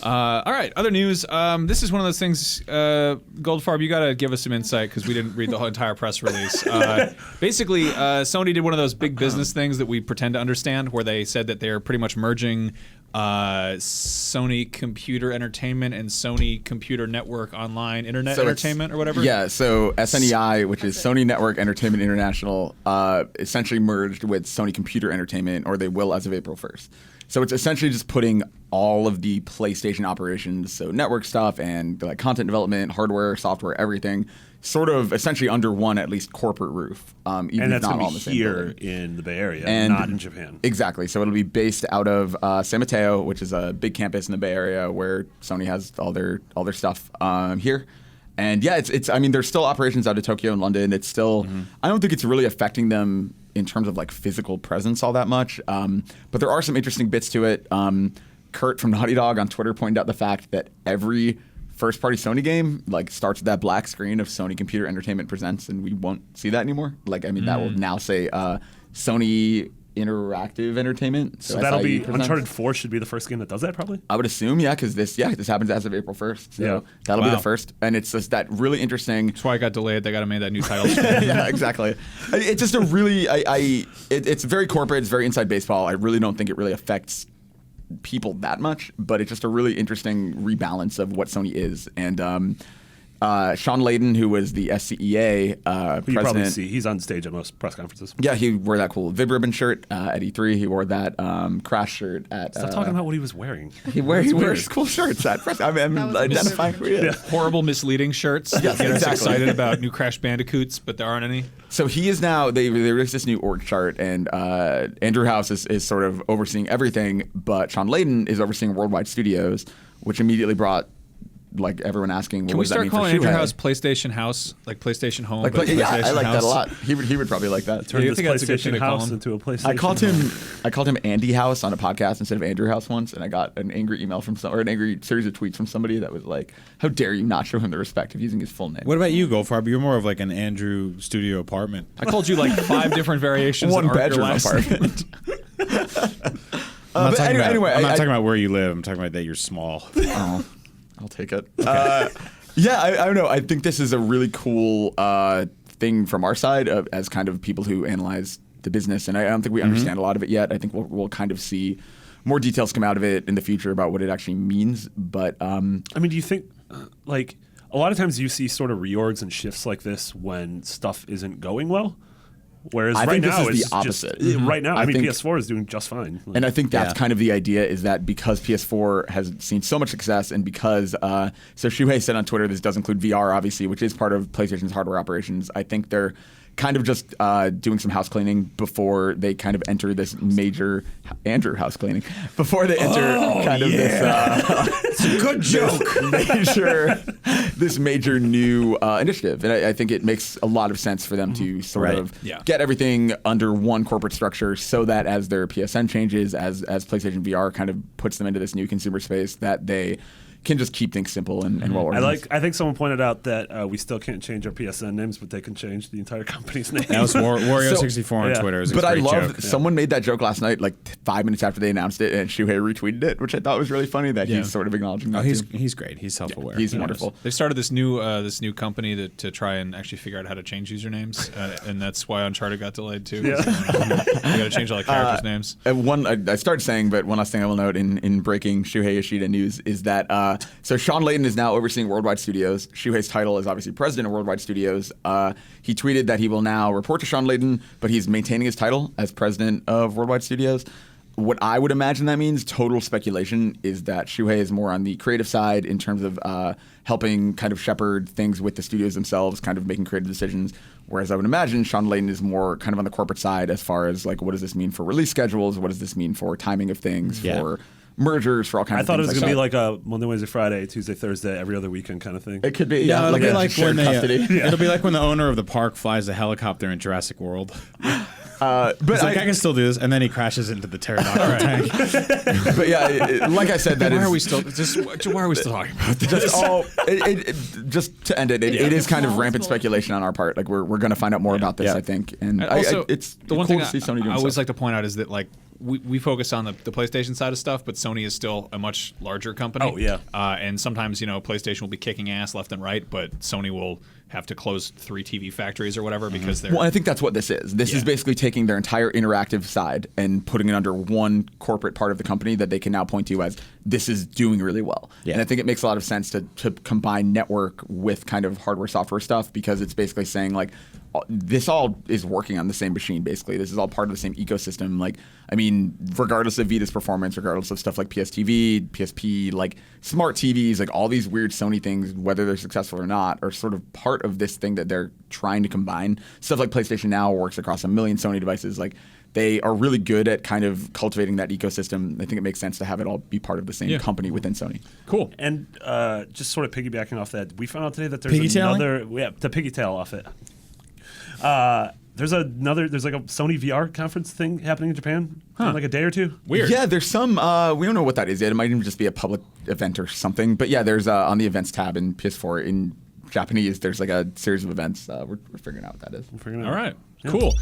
All right, other news. This is one of those things, Goldfarb, you got to give us some insight because we didn't read the whole entire press release. Basically, Sony did one of those big business things that we pretend to understand, where they said that they're pretty much merging Sony Computer Entertainment and Sony Computer Network Online Internet Entertainment or whatever. Yeah, so SNEI, which is Sony Network Entertainment International, essentially merged with Sony Computer Entertainment, or they will as of April 1st. So it's essentially just putting all of the PlayStation operations, so network stuff and like content development, hardware, software, everything, sort of essentially under one at least corporate roof. Even and that's not going all to the be same here building. in the Bay Area, And not in Japan. Exactly. So it'll be based out of San Mateo, which is a big campus in the Bay Area where Sony has all their stuff here. And yeah, it's. I mean, there's still operations out of Tokyo and London. It's still. I don't think it's really affecting them in terms of like physical presence all that much. But there are some interesting bits to it. Kurt from Naughty Dog on Twitter pointed out the fact that every first-party Sony game like starts with that black screen of Sony Computer Entertainment Presents, and we won't see that anymore. Like, I mean, that will now say Sony Interactive Entertainment. So that'll be Presents. Uncharted 4 should be the first game that does that, probably. I would assume, yeah, because this happens as of April 1st. So that'll be the first, and it's just that really interesting. That's why it got delayed. They got to make that new title. Yeah, exactly. It's just a really, it's very corporate. It's very inside baseball. I really don't think it really affects people that much, but it's just a really interesting rebalance of what Sony is. And Sean Layden, who was the SCEA president. You probably see he's on stage at most press conferences. Yeah, he wore that cool Vib Ribbon shirt at E3. He wore that Crash shirt at. Stop talking about what he was wearing. He wears cool shirts at press. I'm identifying who he is. Horrible, misleading shirts. Yes, Get us exactly. excited about new Crash Bandicoots, but there aren't any. So he is now, they released this new org chart, and Andrew House is sort of overseeing everything, but Sean Layden is overseeing worldwide studios, which immediately brought like everyone asking, what Can we does that start mean calling for Andrew Shuhei? House PlayStation House, like PlayStation Home? Like, but yeah, I PlayStation like that House? a lot. He would probably like that. Turn Yeah, I this think that's a good thing PlayStation to call House him. into a PlayStation. I called him Andy House on a podcast instead of Andrew House once, and I got an angry email from or an angry series of tweets from somebody that was like, "How dare you not show him the respect of using his full name?" What about you, Goldfarb? You're more of like an Andrew studio apartment. I called you like 5 different variations. One that aren't your bedroom last apartment. I'm not talking anyway, I'm not talking about where you live. I'm talking about that you're small. Oh, I'll take it. Yeah, I don't know. I think this is a really cool thing from our side as kind of people who analyze the business, and I don't think we understand a lot of it yet. I think we'll kind of see more details come out of it in the future about what it actually means. But I mean, do you think, like, a lot of times you see sort of reorgs and shifts like this when stuff isn't going well? Whereas I right think now this is it's the opposite. Just, right now, I mean, think- PS4 is doing just fine. And I think that's kind of the idea, is that because PS4 has seen so much success, and because so Shuhei said on Twitter, this does include VR, obviously, which is part of PlayStation's hardware operations. I think they're kind of just doing some house cleaning before they kind of enter this major Andrew house cleaning before they enter this. It's a good joke. This major new initiative, and I think it makes a lot of sense for them to sort of get everything under one corporate structure, so that as their PSN changes, as PlayStation VR kind of puts them into this new consumer space, that they can just keep things simple and well organized. I think someone pointed out that we still can't change our PSN names, but they can change the entire company's name. That was Wario64 on yeah. Twitter. It was a But I great love joke. someone made that joke last night, like 5 minutes after they announced it, and Shuhei retweeted it, which I thought was really funny that he's sort of acknowledging that. He's great. He's self-aware. He's wonderful. They started this new company to try and actually figure out how to change usernames, and that's why Uncharted got delayed too. Yeah. You got to change all the characters' names. I started saying, but one last thing I will note in breaking Shuhei Yoshida news is that so Sean Layden is now overseeing Worldwide Studios. Shuhei's title is obviously president of Worldwide Studios. He tweeted that he will now report to Sean Layden, but he's maintaining his title as president of Worldwide Studios. What I would imagine that means, total speculation, is that Shuhei is more on the creative side in terms of helping kind of shepherd things with the studios themselves, kind of making creative decisions. Whereas I would imagine Sean Layden is more kind of on the corporate side as far as like, what does this mean for release schedules? What does this mean for timing of things, for mergers, for all kinds of things. I thought it was like going to that. be like a Monday, Wednesday, Friday, Tuesday, Thursday, every other weekend kind of thing. It could be, Yeah, it'll be like shared when custody. it'll be like when the owner of the park flies a helicopter in Jurassic World. But He's like, I can still do this, and then he crashes into the pterodactyl tank. But yeah, like I said, that Why is are we still talking about this? just all. Just to end it, it is kind of rampant speculation on our part. Like we're going to find out more about this, I think. And Also, it's the one cool thing to see Sony doing I always stuff. like to point out is that like we focus on the PlayStation side of stuff, but Sony is still a much larger company. Oh, yeah. And sometimes PlayStation will be kicking ass left and right, but Sony will have to close 3 TV factories or whatever because they're. Well, I think that's what this is. This is basically taking their entire interactive side and putting it under one corporate part of the company that they can now point to as this is doing really well. Yeah. And I think it makes a lot of sense to combine network with kind of hardware software stuff because it's basically saying like this all is working on the same machine basically. This is all part of the same ecosystem. Like, I mean, regardless of Vita's performance, regardless of stuff like PSTV, PSP, like smart TVs, like all these weird Sony things, whether they're successful or not, are sort of part of this thing that they're trying to combine. Stuff like PlayStation Now works across 1 million Sony devices. Like they are really good at kind of cultivating that ecosystem. I think it makes sense to have it all be part of the same company within Sony. Cool. And just sort of piggybacking off that, we found out today that there's Piggy-tailing? another to piggy-tail off it. There's like a Sony VR conference thing happening in Japan in like a day or two. Weird. Yeah, there's some, we don't know what that is yet. It might even just be a public event or something. But yeah, there's on the events tab in PS4 in Japanese, there's like a series of events. We're figuring out what that is. All right. Cool.